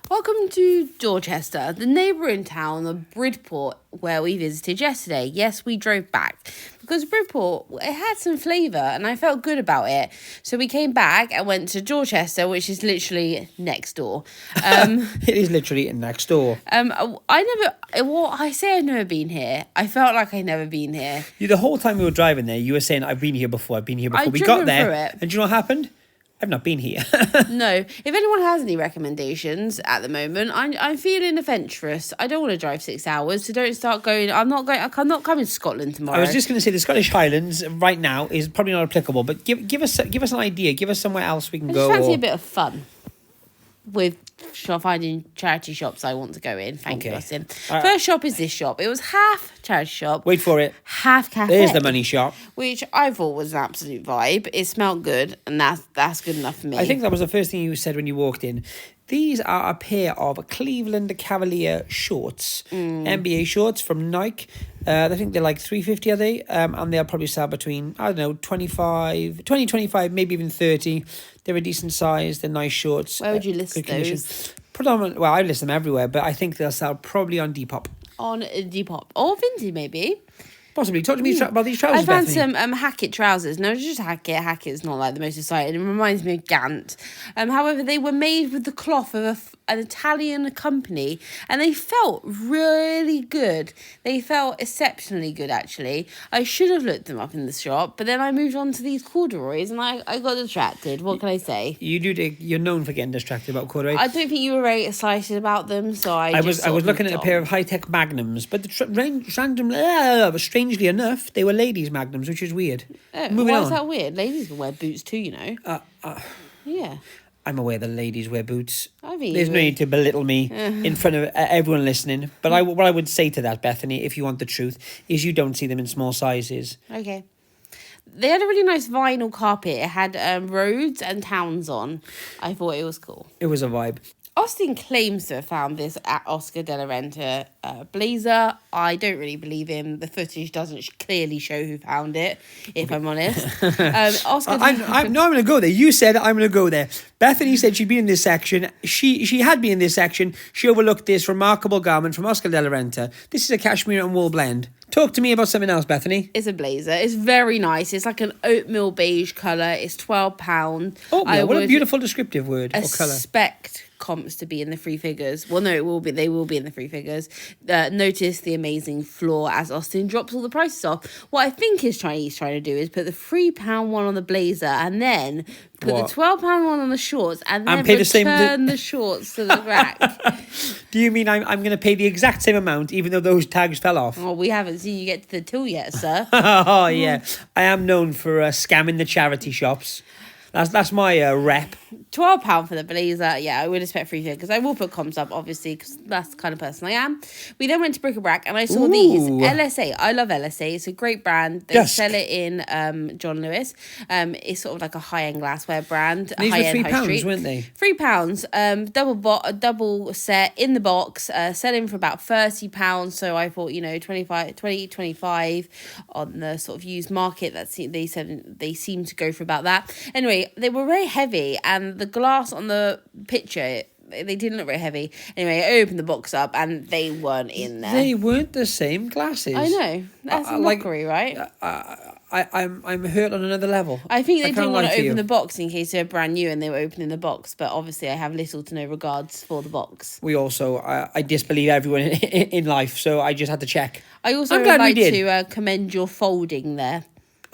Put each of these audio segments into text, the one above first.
Welcome to Dorchester, the neighbouring town of Bridport, where we visited yesterday. Yes, we drove back because Bridport, it had some flavour and I felt good about it. So we came back and went to Dorchester, which is literally next door. It is literally next door. I say I've never been here. I felt like I'd never been here. The whole time we were driving there, you were saying, I've been here before. We got there, and do you know what happened? I've not been here. No. If anyone has any recommendations at the moment, I'm feeling adventurous. I don't want to drive 6 hours, so don't start going. I'm not coming to Scotland tomorrow. I was just going to say the Scottish Highlands right now is probably not applicable, but give us an idea. Give us somewhere else we can go. I just fancy a bit of fun with finding charity shops I want to go in. Thank you, Austin. First shop is this shop. It was half charity shop. Wait for it. Half cafe. There's the money shop. Which I thought was an absolute vibe. It smelled good, and that's good enough for me. I think that was the first thing you said when you walked in. These are a pair of Cleveland Cavalier shorts, NBA shorts from Nike. I think they're like $3.50, are they? And they'll probably sell between, I don't know, 25, maybe even 30. They're a decent size. They're nice shorts. Where would you list those? Predominantly, well, I list them everywhere, but I think they'll sell probably on Depop. On Depop. Or Vinted, maybe. Possibly. Talk to me about these trousers, I found Bethany. some Hackett trousers. No, just Hackett. Hackett's not like the most exciting. It reminds me of Gant. However, they were made with the cloth of an Italian company, and they felt really good. They felt exceptionally good, actually. I should have looked them up in the shop, but then I moved on to these corduroys, and I got distracted. What can I say? You're known for getting distracted about corduroys. I don't think you were very excited about them, so I was looking at a pair of high-tech Magnums, but strangely enough, they were ladies' Magnums, which is weird. Moving on. Why is that weird? Ladies can wear boots too, you know. Yeah. I'm aware the ladies wear boots. There's no need to belittle me in front of everyone listening. But what I would say to that, Bethany, if you want the truth, is you don't see them in small sizes. Okay. They had a really nice vinyl carpet. It had roads and towns on. I thought it was cool. It was a vibe. Austin claims to have found this at Oscar de la Renta blazer. I don't really believe him. The footage doesn't clearly show who found it, if I'm honest. I'm going to go there. You said I'm going to go there. Bethany said she'd been in this section. She had been in this section. She overlooked this remarkable garment from Oscar de la Renta. This is a cashmere and wool blend. Talk to me about something else, Bethany. It's a blazer. It's very nice. It's like an oatmeal beige colour. It's £12. Oatmeal, what a beautiful descriptive word or colour. Expect comps to be in the 3 figures. Well, no, they will be in the 3 figures. Notice the amazing floor as Austin drops all the prices off. What I think he's trying to do is put the £3 one on the blazer and then put the £12 one on the shorts and then pay return the shorts to the rack. Do you mean I'm going to pay the exact same amount even though those tags fell off? Oh, we haven't seen you get to the till yet, sir. Oh, yeah. I am known for scamming the charity shops. That's my rep. £12 for the blazer. Yeah, I would expect 3 figures. I will put comps up, obviously, because that's the kind of person I am. We then went to Bric-a-Brac and I saw these. LSA. I love LSA. It's a great brand. They sell it in John Lewis. It's sort of like a high-end glassware brand. These were £3, weren't they? £3. Double set in the box. Selling for about £30. So I thought, 25 on the sort of used market. They said they seem to go for about that. Anyway, they were very heavy and the glass on the picture, they didn't look very heavy. Anyway, I opened the box up and they weren't in there. They weren't the same glasses. I know. That's mockery, right? I'm hurt on another level. I think they didn't want to open the box in case they're brand new and they were opening the box. But obviously I have little to no regards for the box. We also, I disbelieve everyone in life, so I just had to check. I also would like to commend your folding there.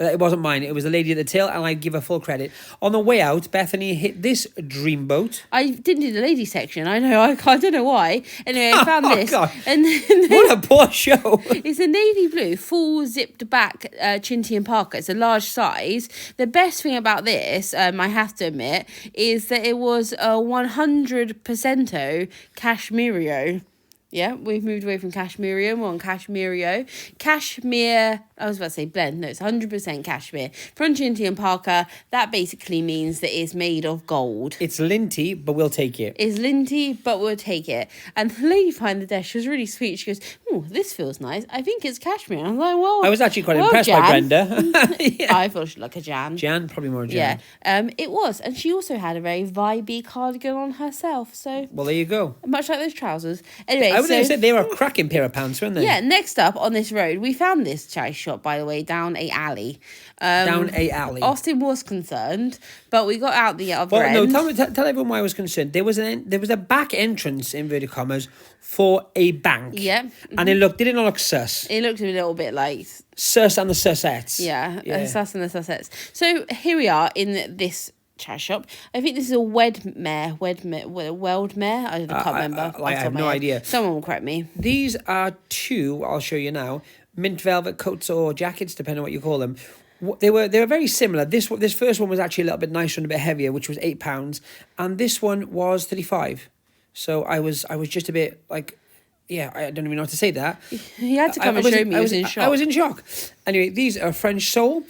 It wasn't mine. It was the lady at the till, and I give her full credit. On the way out, Bethany hit this dreamboat. I didn't do the ladies section. I know. I don't know why. Anyway, I found this. God. And what a poor show. It's a navy blue, full zipped back Chinty and Parker. It's a large size. The best thing about this, I have to admit, is that it was a 100% Cashmere. Yeah, we've moved away from Cashmere. We're on Cashmere. Cashmere I was about to say blend. No, it's 100% cashmere. From Trinity and Parker, that basically means that it's made of gold. It's linty, but we'll take it. It's linty, but we'll take it. And the lady behind the desk, she was really sweet. She goes, "Oh, this feels nice. I think it's cashmere." I was like, "Well, I was actually quite impressed by Brenda. Yeah. I thought she looked like a Jan. Jan, probably more Jan. Yeah, it was. And she also had a very vibey cardigan on herself. So, well, there you go. Much like those trousers. Anyway, I would say they were a cracking pair of pants, weren't they? Yeah, next up on this road, we found this charity shop, by the way, down a alley. Austin was concerned, but we got out the other end. No, tell everyone why I was concerned. There was a back entrance, inverted commas, for a bank. Yeah. And did it not look sus? It looked a little bit like... Sus and the Sussettes. Yeah. Sus and the Sussettes. So here we are in this charity shop. I think this is a Weldmere. I can't remember. I have no idea. Someone will correct me. These are two, I'll show you now, mint velvet coats or jackets, depending on what you call them. They were very similar. This first one was actually a little bit nicer and a bit heavier, which was £8, and this one was £35. So I was just a bit like, yeah, I don't even know how to say that. You had to come and show me. I was in shock. I was in shock. Anyway, these are French sole.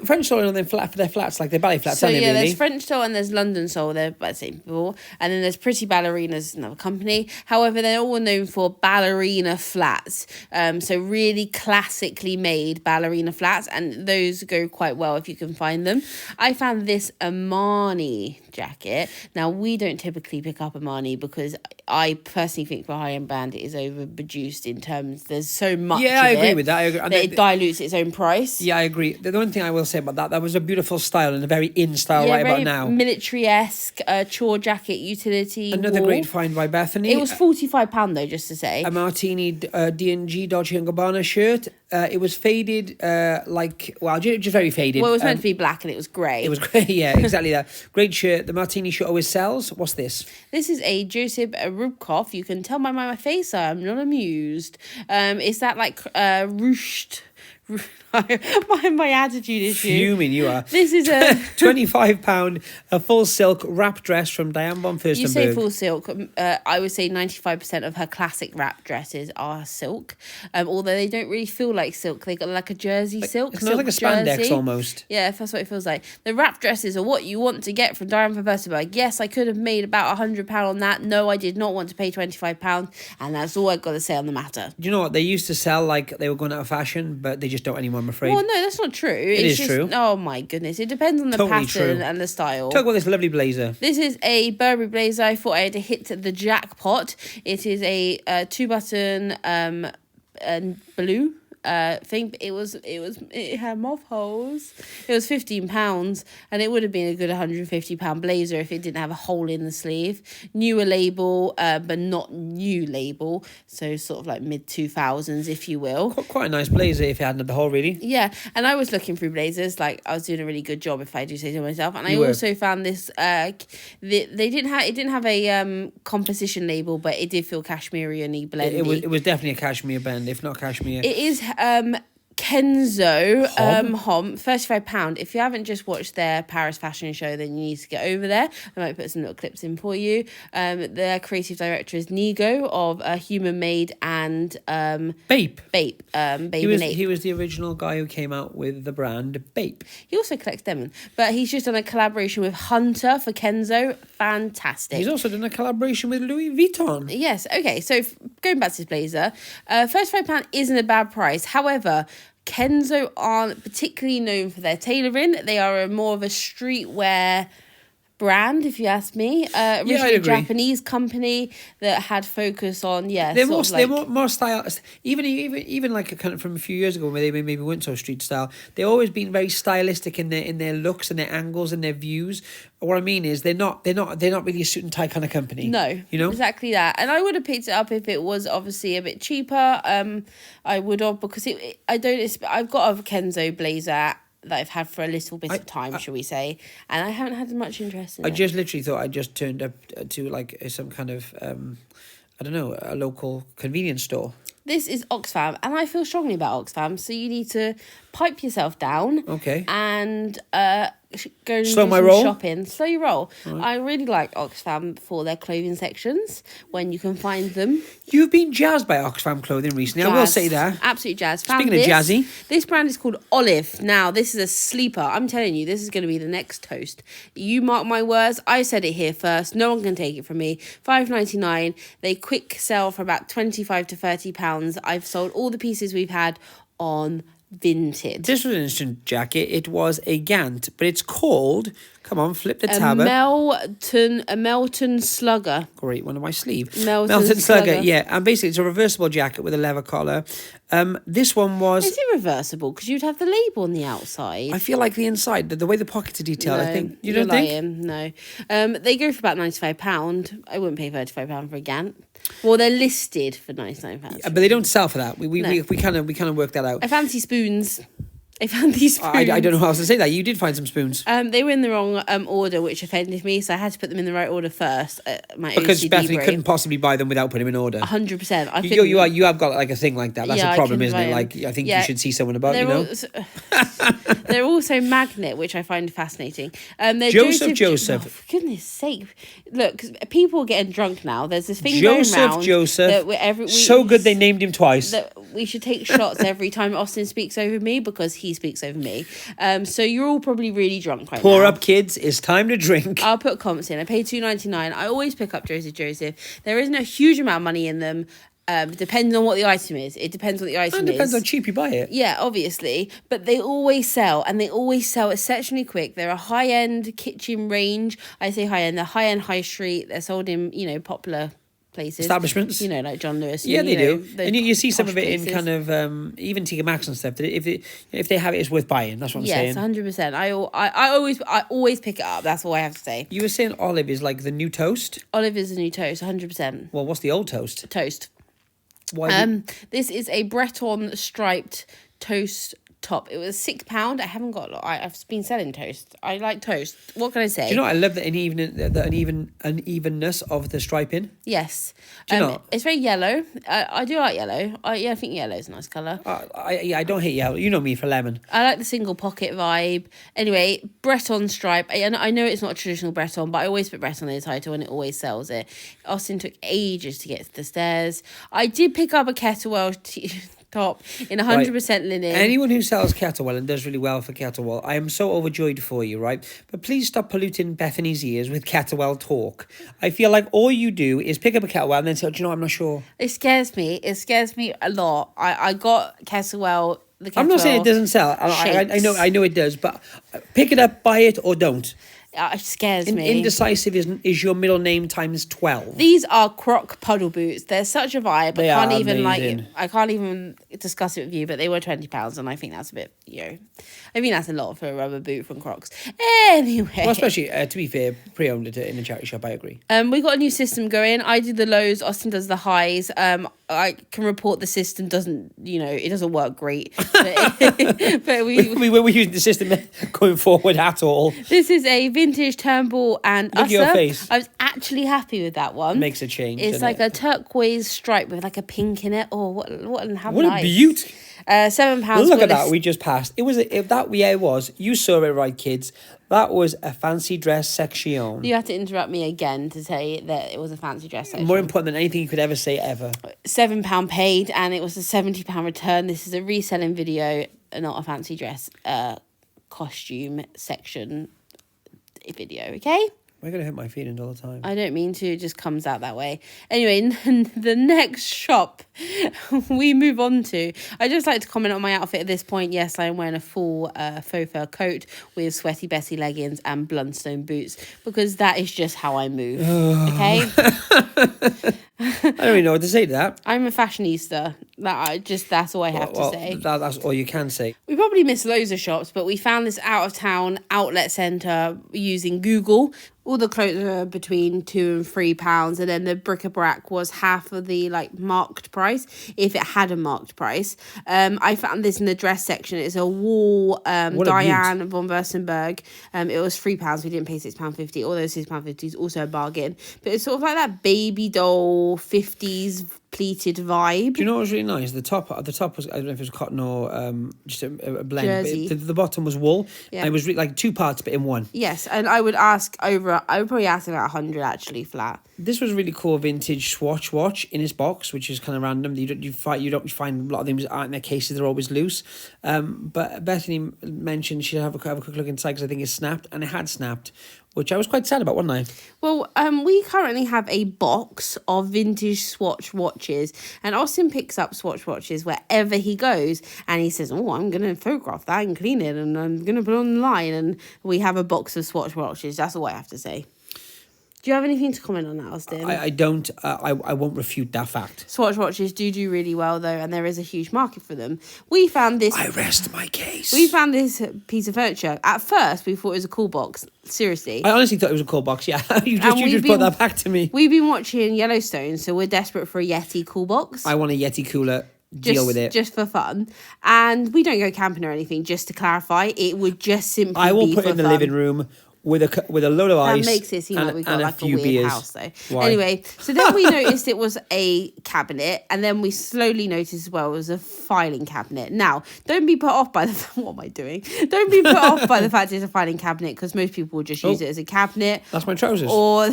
French sole on them flat for their flats, like their ballet flats, aren't they, really? There's French sole and there's London sole. They're by the same people. And then there's Pretty Ballerinas, another company. However, they're all known for ballerina flats. So really classically made ballerina flats, and those go quite well if you can find them. I found this Armani jacket. Now, we don't typically pick up Armani because I personally think for a high-end brand it is overproduced in terms. There's so much. Yeah, I agree with that. I agree. That it dilutes its own price. Yeah, I agree. The one thing I will say about that was a beautiful style and a very in style right about now. Military-esque chore jacket utility. Another great find by Bethany. It was £45 though, just to say. A Martini D&G Dolce & Gabbana shirt. It was faded, just very faded. Well, it was meant to be black and it was grey. It was grey, yeah, exactly that. Great shirt. The Martini shirt always sells. What's this? This is a Josip Rubkov. You can tell by my face I'm not amused. It's that like ruched... my attitude is fuming. You are. This is a £25 a full silk wrap dress from Diane von Furstenberg. You say full silk. I would say 95% of her classic wrap dresses are silk. Although they don't really feel like silk. They got like a jersey silk. It's like a spandex jersey. Almost. Yeah, that's what it feels like. The wrap dresses are what you want to get from Diane von Furstenberg. Yes, I could have made about £100 on that. No, I did not want to pay £25, and that's all I've got to say on the matter. Do you know what they used to sell like they were going out of fashion, but they just don't anymore, I'm afraid. Well, no, that's not true. It is true. Oh my goodness, it depends on the pattern and the style. Talk about this lovely blazer. This is a Burberry blazer. I thought I had to hit the jackpot. It is a 2-button blue thing. It had moth holes. It was £15, and it would have been a good £150 blazer if it didn't have a hole in the sleeve. Newer label, but not new label, so sort of like mid-2000s, if you will. Quite a nice blazer if it hadn't had the hole, really. Yeah, and I was looking through blazers, like I was doing a really good job, if I do say so myself. And I also found this. It didn't have a composition label, but it did feel cashmere-y blendy. It was definitely a cashmere blend, if not cashmere. It is Kenzo Hom, £35. If you haven't just watched their Paris fashion show, then you need to get over there. I might put some little clips in for you. Their creative director is Nigo of Human Made and Bape. He was the original guy who came out with the brand Bape. He also collects them, but he's just done a collaboration with Hunter for Kenzo. Fantastic. He's also done a collaboration with Louis Vuitton. Yes. Okay. So going back to this blazer, £35 isn't a bad price. However, Kenzo aren't particularly known for their tailoring. They are more of a streetwear brand, if you ask me. Originally a Japanese company that had focus on they're more style. Even like kind of from a few years ago when they maybe weren't so street style. They've always been very stylistic in their looks and their angles and their views. What I mean is they're not really a suit and tie kind of company. No, you know exactly that. And I would have picked it up if it was obviously a bit cheaper. I would have, because I've got a Kenzo blazer that I've had for a little bit of time, shall we say, and I haven't had much interest in it. I just literally thought I just turned up to like some kind of a local convenience store. This is Oxfam, and I feel strongly about Oxfam, so you need to pipe yourself down. Okay. And go and Slow do my some roll? shopping. Slow your roll. I really like Oxfam for their clothing sections when you can find them. You've been jazzed by Oxfam clothing recently. I will say that. Absolute jazz. Speaking of jazzy. This brand is called Olive. Now, this is a sleeper. I'm telling you, this is going to be the next toast. You mark my words. I said it here first. No one can take it from me. $5.99. They quick sell for about £25 to £30. I've sold all the pieces we've had on Vinted. This was an instant jacket. It was a Gant, but it's called, come on, flip the tab. A Melton Slugger. Great one on my sleeve. Melton Slugger, yeah. And basically it's a reversible jacket with a leather collar. This one was... Is it reversible? Because you'd have the label on the outside. I feel like the inside, the way the pockets are detailed, No, I think. You you're don't think? lying. No. They go for about £95. I wouldn't pay £35 for a Gant. Well, they're listed for £99. But they don't sell for that. We kind of worked that out. I fancy spoons. I don't know how else to say that. You did find some spoons. They were in the wrong order, which offended me, so I had to put them in the right order first. Because OCD Bethany brain. couldn't possibly buy them without putting them in order. 100%. You have got like a thing like that. That's a problem, isn't it? Like I think you should see someone about, They're also magnet, which I find fascinating. They're Joseph. Oh, for goodness sake. Look, people are getting drunk now. There's this thing Joseph. that so good they named him twice. That we should take shots every time Austin speaks over me because he speaks over me. So you're all probably really drunk right now. Pour up, kids. It's time to drink. I'll put comments in. I pay $2.99. I always pick up Joseph. There isn't a huge amount of money in them. Depends on what the item is. It depends what the item is. And depends how cheap you buy it. Yeah, obviously. But they always sell, and they always sell exceptionally quick. They're a high-end kitchen range. I say high-end. They're high-end high street. They're sold in, popular places. Establishments. Like John Lewis. Yeah, they do. And you see some posh of it places. in kind of, even TK Maxx and stuff. If they have it, it's worth buying. That's what I'm saying. Yes, 100%. I always pick it up. That's all I have to say. You were saying Olive is like the new toast? Olive is the new toast, 100%. Well, what's the old toast? Toast. Why? This is a Breton striped toast top. It was £6. I haven't got a lot. I've been selling toast. I like toast. What can I say? Do you know what? I love the unevenness of the striping. Yes. Do you know? It's very yellow. I do like yellow. I think yellow is a nice colour. I don't hate yellow. You know me for lemon. I like the single pocket vibe. Anyway, Breton stripe. I know it's not a traditional Breton, but I always put Breton in the title and it always sells it. Austin took ages to get to the stairs. I did pick up a Kettlewell top in 100% linen. Anyone who sells Kettlewell and does really well for Kettlewell, I am so overjoyed for you, right? But please stop polluting Bethany's ears with Kettlewell talk. I feel like all you do is pick up a Kettlewell and then say, do you know, I'm not sure. It scares me. It scares me a lot. I got Kettlewell. I'm not saying it doesn't sell. I know it does, but pick it up, buy it, or don't. It scares me. Indecisive is your middle name times 12. These are Croc puddle boots. They're such a vibe. They I can't are even amazing. I can't even discuss it with you, but they were £20 and I think that's a bit, I think that's a lot for a rubber boot from Crocs. Anyway. Well, especially, to be fair, pre-owned it in a charity shop, I agree. We got a new system going. I do the lows, Austin does the highs. I can report the system doesn't, it doesn't work great. But we were using the system going forward at all. This is a vintage Turnbull and Look at your face. I was actually happy with that one. Makes a change. It's like a turquoise stripe with like a pink in it. Oh, what a beaut. £7. Look at that. We just passed. It was. You saw it right, kids. That was a fancy dress section. You have to interrupt me again to say that it was a fancy dress section. More important than anything you could ever say ever. £7 paid and it was a £70 return. This is a reselling video, not a fancy dress costume section video, okay? We're going to hit my feelings all the time. I don't mean to, it just comes out that way. Anyway, the next shop we move on to. I just like to comment on my outfit at this point. Yes, I am wearing a full faux fur coat with sweaty Bessie leggings and Blundstone boots because that is just how I move, okay? I don't even know what to say to that. I'm a fashionista. That's all I have to say. That's all you can say. We probably missed loads of shops, but we found this out-of-town outlet centre using Google. All the clothes were between £2 and £3, and then the bric-a-brac was half of the marked price, if it had a marked price. I found this in the dress section. It's a wall Diane von Furstenberg. It was £3. We didn't pay £6.50. Although £6.50 is also a bargain. But it's sort of like that baby doll 50s pleated vibe. Do you know what was really nice? The top was, I don't know if it was cotton or just a blend. Jersey. But the bottom was wool. Yeah. And it was like 2 parts, but in one. Yes, and I would probably ask about 100 actually flat. This was a really cool vintage Swatch watch in his box, which is kind of random. You don't find a lot of things aren't in their cases; they're always loose. But Bethany mentioned she'd have a quick look inside because I think it snapped, and it had snapped, which I was quite sad about, wasn't I? Well, we currently have a box of vintage Swatch watches, and Austin picks up Swatch watches wherever he goes, and he says, "Oh, I'm gonna photograph that and clean it, and I'm gonna put it online." And we have a box of Swatch watches. That's all I have to say. Do you have anything to comment on that, Austin? I don't. I won't refute that fact. Swatch watches do really well, though, and there is a huge market for them. We found this... I rest my case. We found this piece of furniture. At first, we thought it was a cool box. Seriously. I honestly thought it was a cool box, yeah. you just put that back to me. We've been watching Yellowstone, so we're desperate for a Yeti cool box. I want a Yeti cooler. Deal with it. Just for fun. And we don't go camping or anything, just to clarify. It would just simply be I will put for it in the fun. living room with a load of ice. That makes it seem like we got like a weird beers. house, though. Why? Anyway, so then we noticed it was a cabinet, and then we slowly noticed as well it was a filing cabinet. Now, don't be put off by the what am I doing? Don't be put off by the fact it's a filing cabinet, because most people will just use it as a cabinet. That's my trousers. Or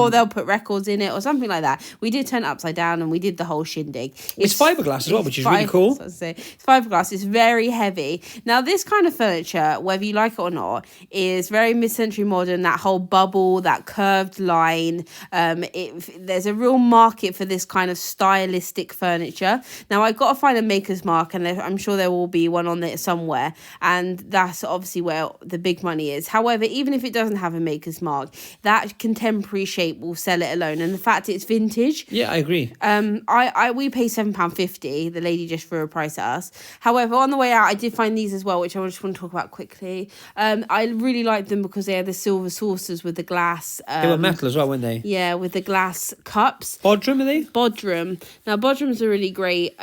they'll put records in it or something like that. We did turn it upside down and we did the whole shindig. It's fiberglass as well, which is really cool. It's fiberglass. It's very heavy. Now, this kind of furniture, whether you like it or not, is very mid-century modern. That whole bubble, that curved line. There's a real market for this kind of stylistic furniture. Now, I've got to find a maker's mark, and I'm sure there will be one on there somewhere. And that's obviously where the big money is. However, even if it doesn't have a maker's mark, that contemporary shape will sell it alone. And the fact it's vintage. Yeah, I agree. We pay £7.50. The lady just threw a price at us. However, on the way out, I did find these as well, which I just want to talk about quickly. I really like them because they are the silver saucers with the glass. They were metal as well, weren't they? Yeah, with the glass cups. Bodrum, are they? Bodrum. Now, Bodrum's a really great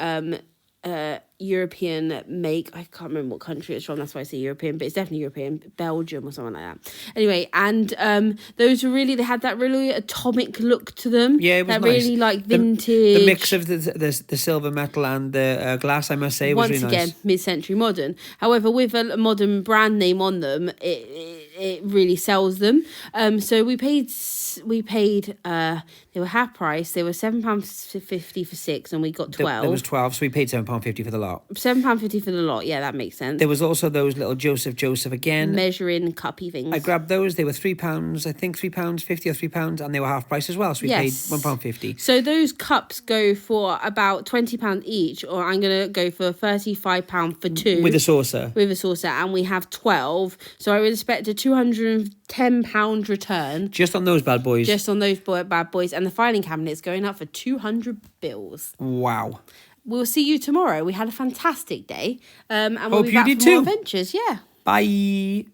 European make. I can't remember what country it's from, that's why I say European, but it's definitely European, Belgium or something like that. Anyway, and those were really, they had that really atomic look to them. Yeah, it was that nice. really like vintage. The mix of the silver metal and the glass, I must say, was really nice. Once again, mid-century modern. However, with a modern brand name on them, it really sells them. So we paid they were half price. They were £7.50 for 6, and we got 12. There was 12, so we paid £7.50 for the lot. £7.50 for the lot. Yeah, that makes sense. There was also those little Joseph again. Measuring cuppy things. I grabbed those. They were £3, I think £3.50 or £3, and they were half price as well. So we paid £1.50. So those cups go for about £20 each, or I'm gonna go for £35 for 2 with a saucer. And we have 12. So I would expect a £210 return. Just on those bad boys. Just on those bad boys. And the filing cabinet's going up for 200 bills. Wow. We'll see you tomorrow. We had a fantastic day. And we'll Hope be you back did for too. more adventures. Yeah. Bye.